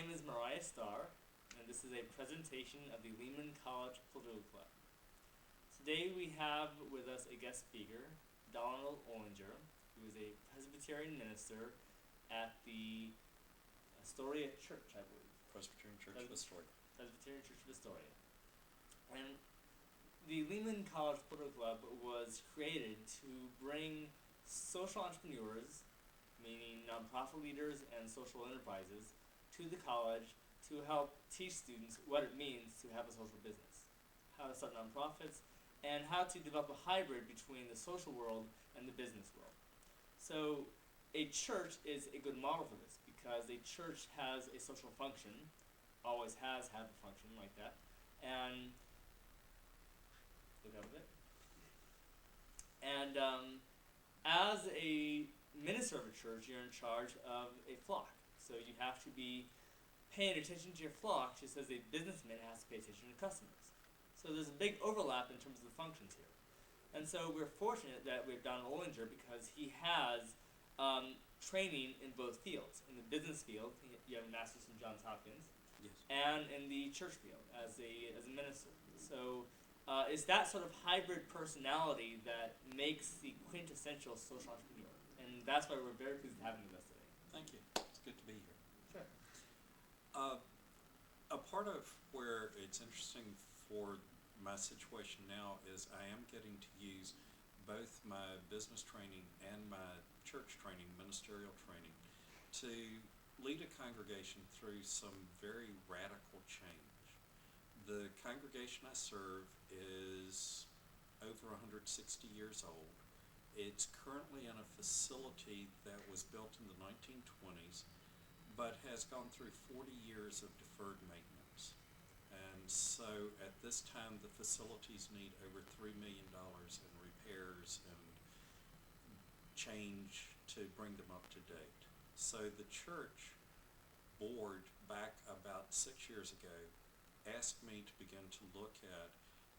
name is Marriah and this is a presentation of the Lehman College Political Club. Today we have with us a guest speaker, Olinger, who is a Presbyterian minister at the Astoria Church, I believe. Presbyterian Church of Astoria. Presbyterian Church of Astoria. And the Lehman College Political Club was created to bring social entrepreneurs, meaning nonprofit leaders and social enterprises, to the college to help teach students what it means to have a social business, how to start nonprofits, and how to develop a hybrid between the social world and the business world. So a church is a good model for this because a church has a social function, always has had a function like that, and look up a bit. And as a minister of a church, you're in charge of a flock. So you have to be paying attention to your flock just as a businessman has to pay attention to customers. So there's a big overlap in terms of the functions here. And so we're fortunate that we have Don Olinger because he has training in both fields. In the business field, you have a master's from Johns Hopkins, Yes. and in the church field as a minister. So it's that sort of hybrid personality that makes the quintessential social entrepreneur. And that's why we're very pleased to have him with us today. Thank you. It's good to be here. Sure. A part of where it's interesting for my situation now is I am getting to use both my business training and my church training, ministerial training, to lead a congregation through some very radical change. The congregation I serve is over 160 years old. It's currently in a facility that was built in the 1920s, but has gone through 40 years of deferred maintenance. And so at this time, the facilities need over $3 million in repairs and change to bring them up to date. So the church board, back about 6 years ago, asked me to begin to look at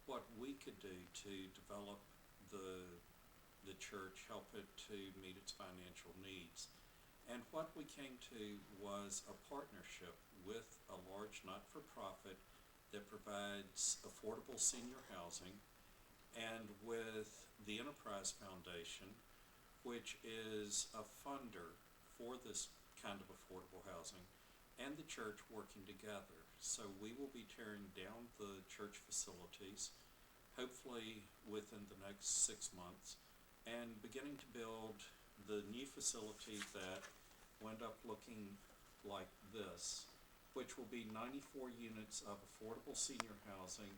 what we could do to develop the church, help it to meet its financial needs. And what we came to was a partnership with a large not-for-profit that provides affordable senior housing, and with the Enterprise Foundation, which is a funder for this kind of affordable housing, and the church working together. So we will be tearing down the church facilities, hopefully within the next 6 months, and beginning to build the new facility that will end up looking like this, which will be 94 units of affordable senior housing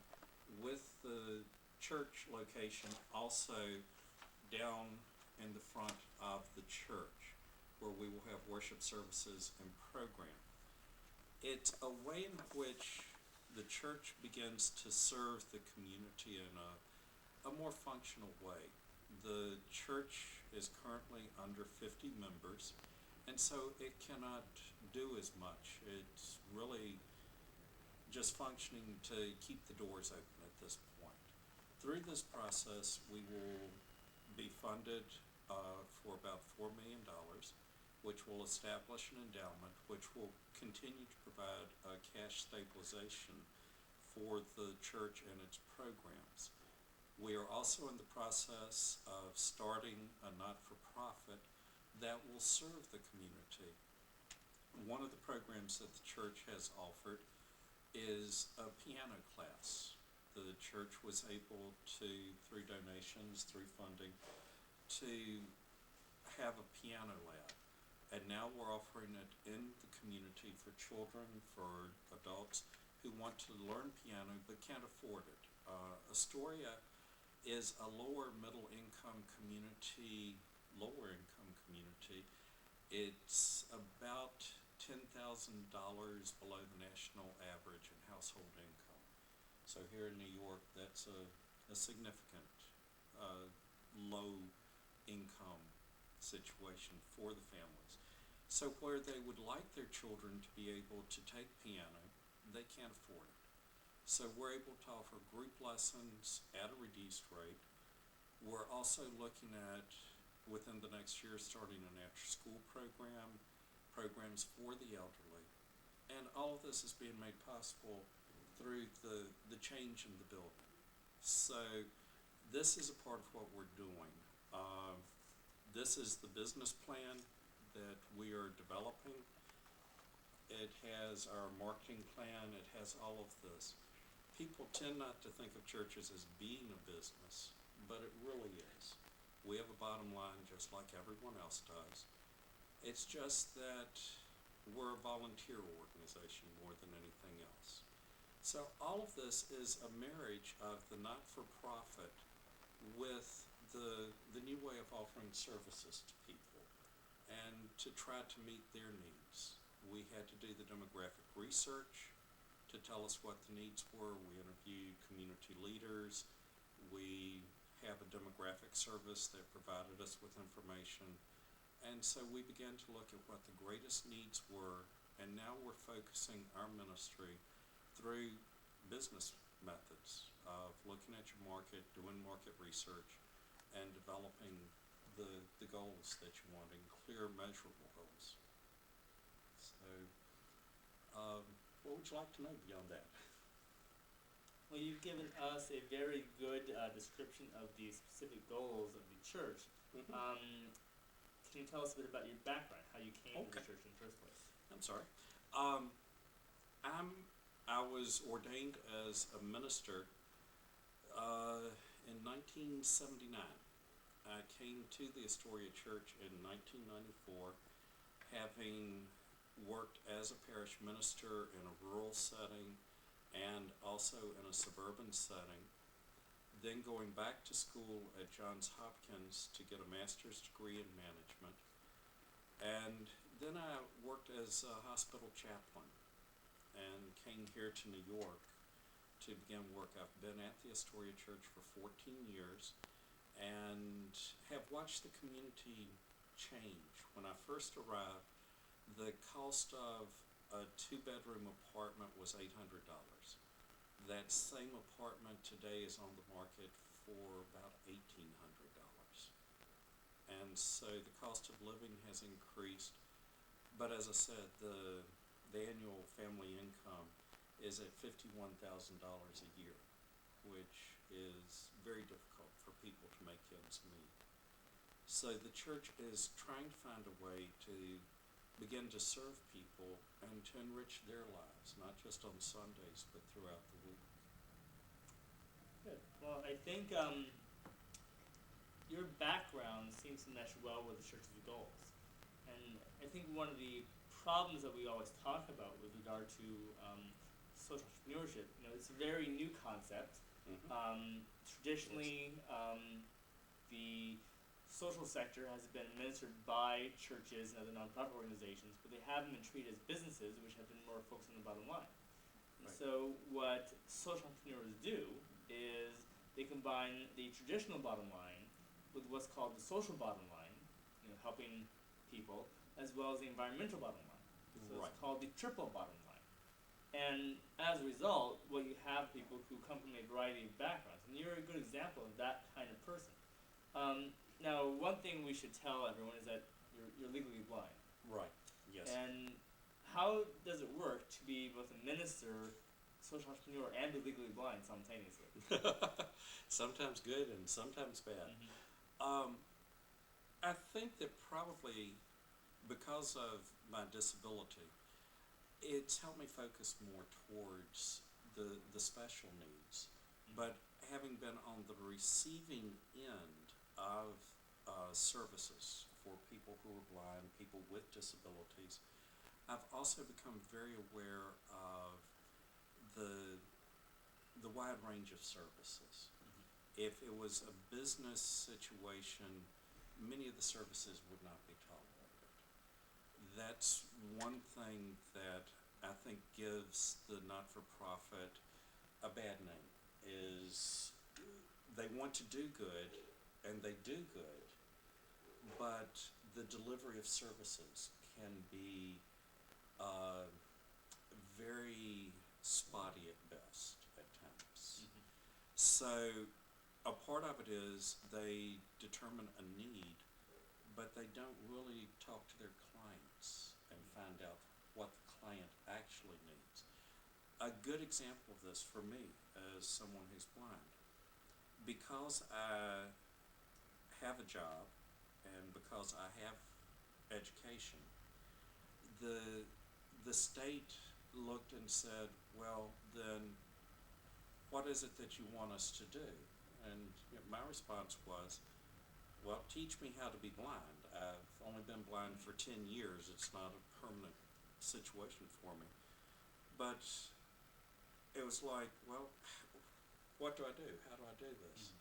with the church location also down in the front of the church, where we will have worship services and program. It's a way in which the church begins to serve the community in a more functional way. The church is currently under 50 members, and so it cannot do as much. It's really just functioning to keep the doors open at this point. Through this process, we will be funded for about $4 million, which will establish an endowment, which will continue to provide cash stabilization for the church and its programs. We are also in the process of starting a not-for-profit that will serve the community. One of the programs that the church has offered is a piano class. The church was able to, through donations, through funding, to have a piano lab. And now we're offering it in the community for children, for adults who want to learn piano but can't afford it. Astoria is a lower income community. It's about $10,000 below the national average in household income. So here in New York, that's a significant low income situation for the families. So where they would like their children to be able to take piano, they can't afford it. So we're able to offer group lessons at a reduced rate. We're also looking at, within the next year, starting an after-school program, programs for the elderly. And all of this is being made possible through the change in the building. So this is a part of what we're doing. This is the business plan that we are developing. It has our marketing plan. It has all of this. People tend not to think of churches as being a business, but it really is. We have a bottom line just like everyone else does. It's just that we're a volunteer organization more than anything else. So all of this is a marriage of the not-for-profit with the new way of offering services to people and to try to meet their needs. We had to do the demographic research to tell us what the needs were. We interviewed community leaders. We have a demographic service that provided us with information. And so we began to look at what the greatest needs were, and now we're focusing our ministry through business methods of looking at your market, doing market research, and developing the goals that you want, and clear, measurable goals. So, what would you like to know beyond that? Well, you've given us a very good description of the specific goals of the church. Mm-hmm. Can you tell us a bit about your background, how you came to the Okay. church in the first place? I'm sorry. I was ordained as a minister in 1979. I came to the Astoria Church in 1994, having worked as a parish minister in a rural setting and also in a suburban setting, then going back to school at Johns Hopkins to get a master's degree in management. And then I worked as a hospital chaplain and came here to New York to begin work. I've been at the Astoria Church for 14 years and have watched the community change. When I first arrived, the cost of a 2-bedroom apartment was $800. That same apartment today is on the market for about $1,800. And so the cost of living has increased. But as I said, the annual family income is at $51,000 a year, which is very difficult for people to make ends meet. So the church is trying to find a way to begin to serve people and to enrich their lives, not just on Sundays, but throughout the week. Good. Well, I think your background seems to mesh well with the church's goals. And I think one of the problems that we always talk about with regard to social entrepreneurship, it's a very new concept. Mm-hmm. Traditionally, the social sector has been administered by churches and other nonprofit organizations, but they haven't been treated as businesses, which have been more focused on the bottom line. And Right. so what social entrepreneurs do is they combine the traditional bottom line with what's called the social bottom line, helping people, as well as the environmental bottom line. So Right. it's called the triple bottom line. And as a result, what you have people who come from a variety of backgrounds, and you're a good example of that kind of person. Now, one thing we should tell everyone is that you're legally blind. Right. Yes. And how does it work to be both a minister, social entrepreneur, and be legally blind simultaneously? Sometimes good and sometimes bad. I think that probably because of my disability, it's helped me focus more towards the special needs. But having been on the receiving end of services for people who are blind, people with disabilities, I've also become very aware of the wide range of services. If it was a business situation, many of the services would not be tolerated. That's one thing that I think gives the not-for-profit a bad name, is they want to do good, and they do good, but the delivery of services can be very spotty at best at times. So a part of it is they determine a need, but they don't really talk to their clients and find out what the client actually needs. A good example of this for me as someone who's blind, because I have a job and because I have education, the state looked and said, well, then what is it that you want us to do? And my response was, well, teach me how to be blind. I've only been blind for 10 years. It's not a permanent situation for me. But it was like, well, what do I do? How do I do this?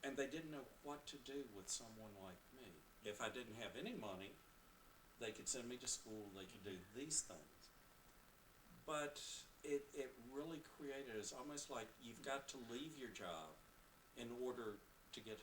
And they didn't know what to do with someone like me. If I didn't have any money, they could send me to school, they could do these things. But it really created, it's almost like you've got to leave your job in order to get